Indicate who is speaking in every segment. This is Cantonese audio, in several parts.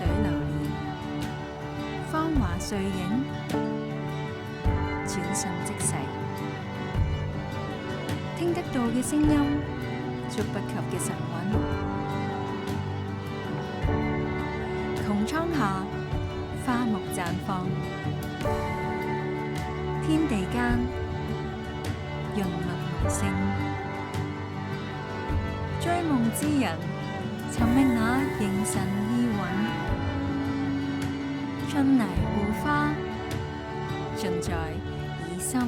Speaker 1: 水流年，芳華碎影，轉瞬即逝。聽得到嘅聲音，觸不及嘅神韻。穹蒼下，花木綻放，天地間，潤物無聲。追夢之人，尋覓那形神意韻。春泥護花，盡在以心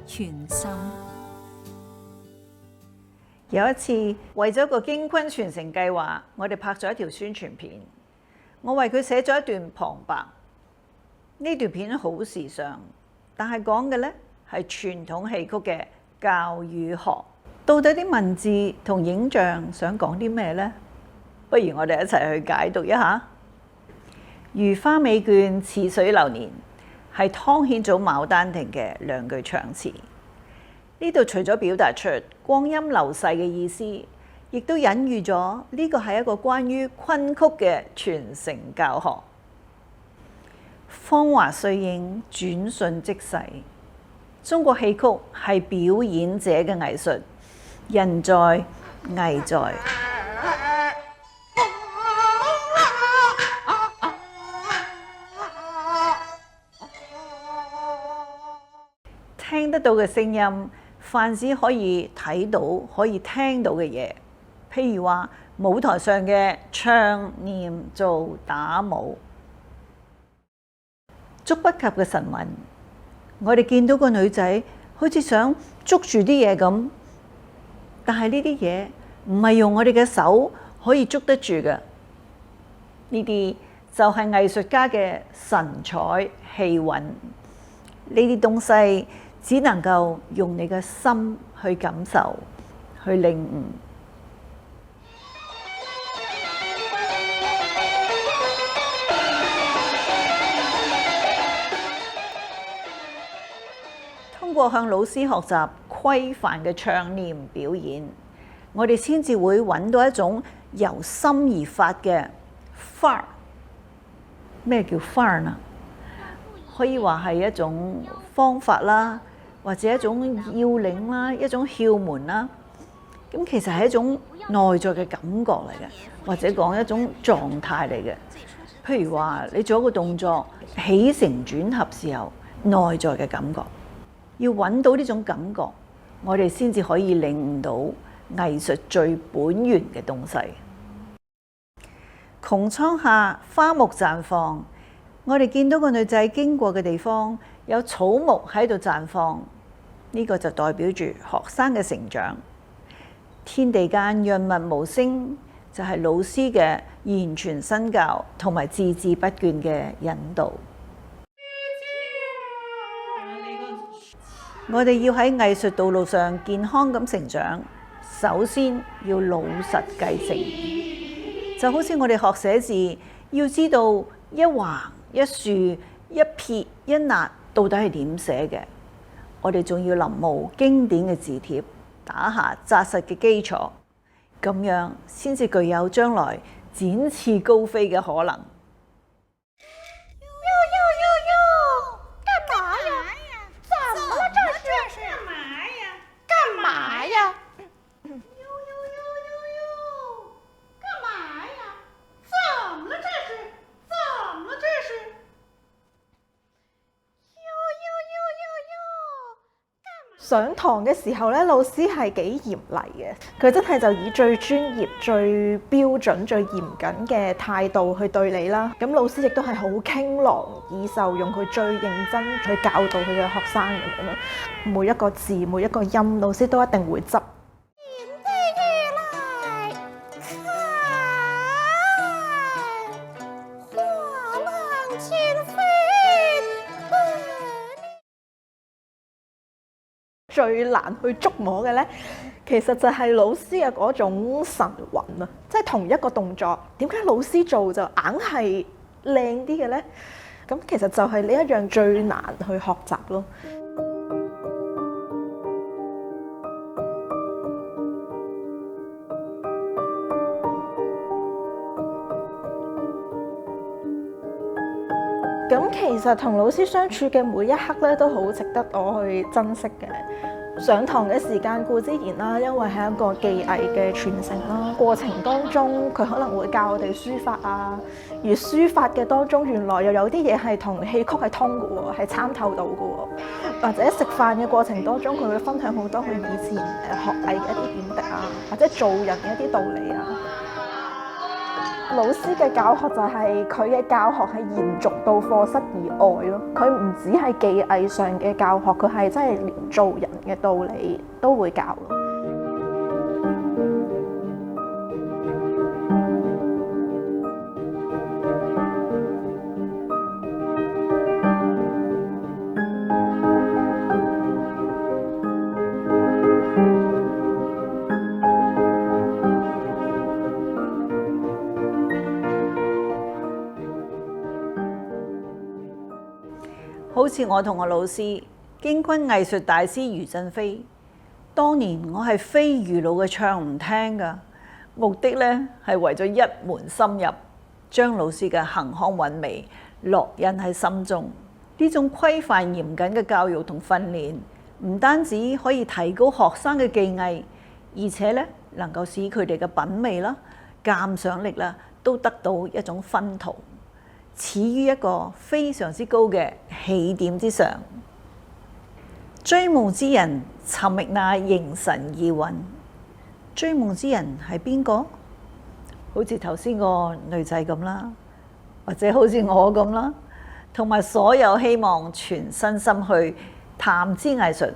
Speaker 1: 傳心。
Speaker 2: 有一次，為咗個京昆傳承計劃，我哋拍咗一條宣傳片。我為佢寫咗一段旁白。呢段片好時尚，但係講嘅呢係傳統戲曲嘅教與學。到底啲文字同影像想講啲咩呢？不如我哋一齊去解讀一下。如花美眷，似水流年，係湯顯祖《牡丹亭》嘅兩句唱詞。呢度除咗表達出光陰流逝嘅意思，亦都隱喻咗呢個係一個關於昆曲嘅傳承教學。芳華碎影，轉瞬即逝。中國戲曲係表演者嘅藝術，人在藝在。聽得到嘅聲音，泛指可以睇到、可以聽到嘅嘢，譬如話舞台上嘅唱、念、做、打舞。觸不及嘅神韻，我哋見到個女仔好似想捉住啲嘢咁，但係呢啲嘢唔係用我哋嘅手可以捉得住嘅。呢啲就係藝術家嘅神采氣韻。呢啲東西只能夠用你嘅心去感受、去領悟。通過向老師學習規範嘅唱念表演，我哋先至會揾到一種由心而發嘅範兒。咩叫範兒呢？可以話係一種方法啦，或者一種要領啦，一種竅門啦。咁其實係一種內在嘅感覺嚟嘅，或者講一種狀態嚟嘅。譬如話你做一個動作起承轉合時候，內在嘅感覺，要揾到呢種感覺，我哋先至可以領悟到藝術最本源嘅東西。穹蒼下，花木綻放。我哋見到個女仔經過嘅地方有草木喺度綻放，呢個就代表住學生嘅成長。天地間潤物無聲，就係老師嘅言傳身教同埋孜孜不倦嘅引導。我哋要喺藝術道路上健康咁成長，首先要老實繼承。就好似我哋學寫字，要知道一橫一豎一撇一捺到底係點寫嘅，我哋仲要臨摹經典嘅字帖，打下紮實嘅基礎，咁樣先至具有將來展翅高飛嘅可能。
Speaker 3: 幹嘛呀？怎麼了這是？幹嘛呀？幹嘛呀？幹嘛呀？怎麼了這是？怎麼了這是？上堂嘅時候咧，老師係幾嚴厲嘅，佢真係就以最專業、最標準、最嚴謹嘅態度去對你啦。咁老師亦都係好傾囊以授，用佢最認真去教導佢嘅學生咁樣咯。每一個字、每一個音，老師都一定會執。最難去捉摸嘅呢，其實就係老師嘅嗰種神韻啊！即係同一個動作，點解老師做就硬係靚啲嘅呢？咁其實就係呢一樣最難去學習咯。咁其實同老師相處嘅每一刻咧，都好值得我去珍惜嘅。上堂嘅時間固之然啦，因為係一個技藝嘅傳承啦。過程當中，佢可能會教我哋書法啊，而書法嘅當中，原來又有啲嘢係同戲曲係通嘅喎，係參透到嘅喎。或者食飯嘅過程當中，佢會分享好多佢以前學藝嘅一啲點滴啊，或者做人嘅一啲道理啊。老師嘅教學就係佢嘅教學係延續到課室以外咯，佢唔只係技藝上嘅教學，佢係真係連做人嘅道理都會教咯。
Speaker 2: 好似我同我老師京昆藝術大師余振飛，當年我係非魚佬嘅唱唔聽㗎，目的呢係為咗一門深入，將老師嘅行腔韻味烙印喺心中。呢種規範嚴謹嘅教育同訓練，唔單止可以提高學生嘅技藝，而且呢能夠使佢哋嘅品味啦、鑑賞力啦，都得到一種熏陶。始於一個非常之高嘅起點之上。追夢之人尋覓那形神意韻。追夢之人係邊個？好似頭先個女仔咁啦，或者好似我咁啦，同埋所有希望全身心去探知藝術、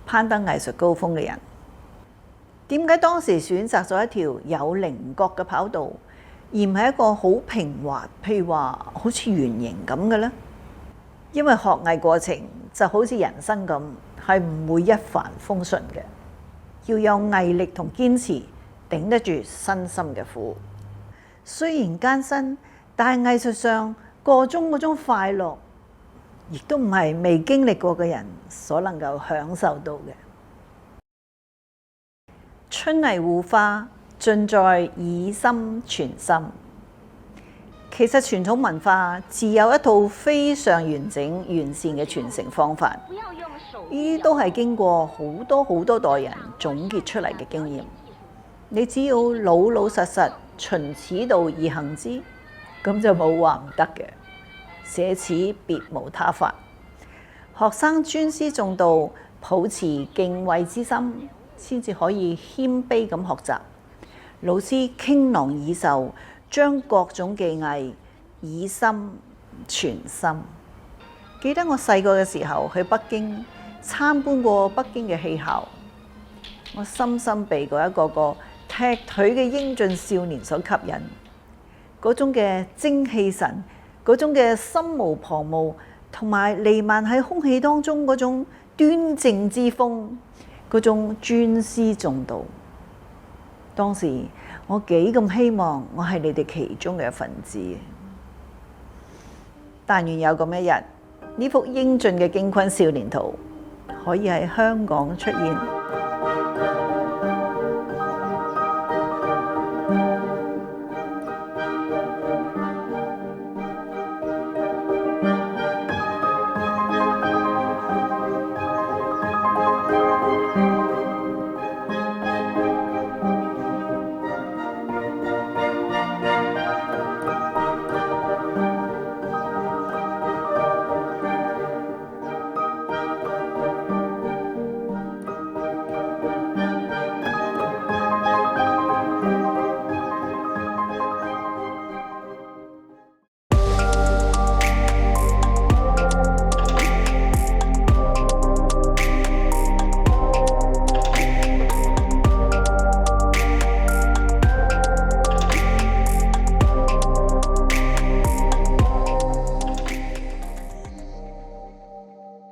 Speaker 2: 攀登藝術高峰嘅人。點解當時選擇咗一條有稜角嘅跑道，而唔係一個好平滑，譬如話好似圓形咁嘅呢？因為學藝過程就好似人生咁，係唔會一帆風順嘅，要有毅力同堅持，頂得住身心嘅苦。雖然艱辛，但係藝術上個中嗰種快樂，亦都唔係未經歷過嘅人所能夠享受到嘅。春泥護花，盡在以心傳心。其實傳統文化自有一套非常完整完善嘅傳承方法，呢啲都係經過好多代人總結出嚟嘅經驗。你只要老實實循此道而行之，咁就冇話唔得嘅。捨此別無他法。學生尊師重道，抱持敬畏之心，先至可以謙卑咁學習。老師傾囊以授，將各種技藝以心傳心。記得我細個嘅時候去北京參觀過北京嘅戲校，我深深被嗰一個踢腿嘅英俊少年所吸引。嗰種嘅精氣神，嗰種嘅心無旁騖，同埋彌漫喺空氣當中嗰種端正之風，嗰種尊師重道。當時我幾咁希望我係你哋其中嘅一份子，但願有咁一日，呢幅英俊嘅京昆少年圖可以喺香港出現。